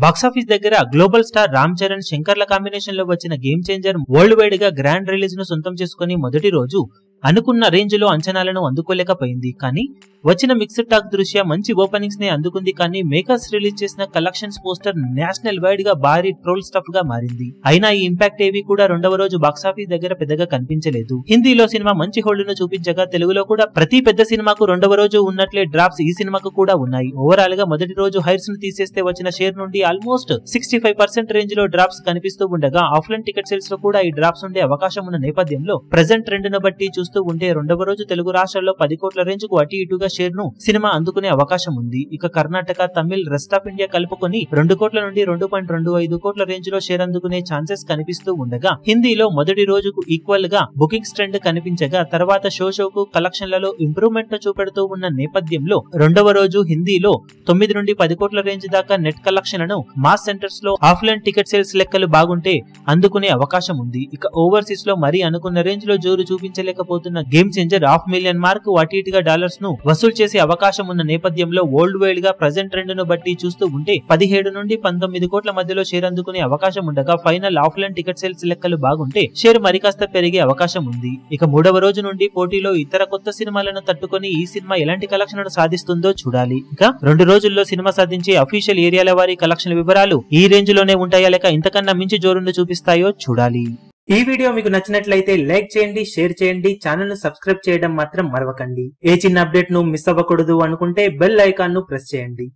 Box office దగ్గర global star Ram Charan శంకర్ల combination లో వచ్చిన గేమ్ చేంజర్ వరల్డ్ వైడ్ గా గ్రాండ్ రిలీజ్ ను సొంతం చేసుకుని మొదటి రోజు అనుకున్న రేంజ్ లో అంచనాలను అందుకోలేకపోయింది. కానీ వచ్చిన మిక్స్డ్ టాక్ దృష్ట్యా మంచి ఓపెనింగ్స్ ని అందుకుంది. కానీ మేకర్స్ రిలీజ్ చేసిన కలెక్షన్స్ పోస్టర్ నేషనల్ వైడ్ గా భారీ ట్రోల్ స్టఫ్ గా మారింది. అయినా ఈ ఇంపాక్ట్ ఏవి కూడా రెండవ రోజు బాక్సాఫీస్ దగ్గర పెద్దగా కనిపించలేదు. హిందీలో సినిమా మంచి హోల్డ్ ను చూపించగా తెలుగులో కూడా ప్రతి పెద్ద సినిమాకు రెండవ రోజు ఉన్నట్లే డ్రాప్స్ ఈ సినిమాకు కూడా ఉన్నాయి. ఓవరాల్ గా మొదటి రోజు హైర్స్ ను తీసేస్తే వచ్చిన షేర్ నుండి ఆల్మోస్ట్ 65% రేంజ్ లో డ్రాప్స్ కనిపిస్తూ ఉండగా ఆఫ్లైన్ టికెట్ సేల్స్ లో కూడా ఈ డ్రాప్స్ ఉండే అవకాశం ఉన్న నేపథ్యంలో ప్రెజెంట్ ట్రెండ్ ను బట్టి చూస్తూ ఉంటే రెండవ రోజు తెలుగు రాష్ట్రాల్లో 10 కోట్ల రేంజ్ కు అటు ఇటుగా షేర్ ను సినిమా అందుకునే అవకాశం ఉంది. ఇక Karnataka, Tamil, rest of India కలుపుకొని 2 కోట్ల నుండి 2.25 కోట్ల రేంజ్ లో షేర్ అందుకునే ఛాన్సెస్ కనిపిస్తూ ఉండగా హిందీలో మొదటి రోజుకు ఈక్వల్ గా బుకింగ్స్ ట్రెండ్ కనిపించగా తర్వాత షోకు కలెక్షన్లలో ఇంప్రూవ్మెంట్ ను చూపెడుతూ ఉన్న నేపథ్యంలో రెండవ రోజు హిందీలో 9 నుండి 10 కోట్ల రేంజ్ దాకా నెట్ కలెక్షన్లను మాస్ సెంటర్స్ లో ఆఫ్లైన్ టికెట్ సేల్స్ లెక్కలు బాగుంటే అందుకునే అవకాశం ఉంది. ఇక ఓవర్సీస్ లో మరీ అనుకున్న రేంజ్ లో జోరు చూపించలేకపోతున్న గేమ్ చేంజర్ $500,000 మార్క్ అటు ఇటుగా డాలర్స్ ను వసూలు చేసే అవకాశం ఉన్న నేపథ్యంలో వరల్డ్ వైడ్ గా ప్రెజెంట్ ట్రెండ్ ను బట్టి చూస్తూ ఉంటే 17 నుండి 19 కోట్ల మధ్యలో షేర్ అందుకునే అవకాశం ఉండగా ఫైనల్ ఆఫ్లైన్ టికెట్ సేల్స్ లెక్కలు బాగుంటే షేర్ మరికాస్త పెరిగే అవకాశం ఉంది. ఇక మూడవ రోజు నుండి పోటీలో ఇతర కొత్త సినిమాలను తట్టుకొని ఈ సినిమా ఎలాంటి కలెక్షన్లను సాధిస్తుందో చూడాలి. ఇక 2 రోజుల్లో సినిమా సాధించే అఫీషియల్ ఏరియాల వారి కలెక్షన్ వివరాలు ఈ రేంజ్ లోనే ఉంటాయా లేక ఇంతకన్నా మించి జోరును చూపిస్తాయో చూడాలి. ఈ వీడియో మీకు నచ్చినట్లయితే లైక్ చేయండి, షేర్ చేయండి, ఛానల్ ను సబ్స్క్రైబ్ చేయడం మాత్రం మరవకండి. ఏ చిన్న అప్డేట్ ను మిస్ అవ్వకూడదు అనుకుంటే బెల్ ఐకాన్ ను ప్రెస్ చేయండి.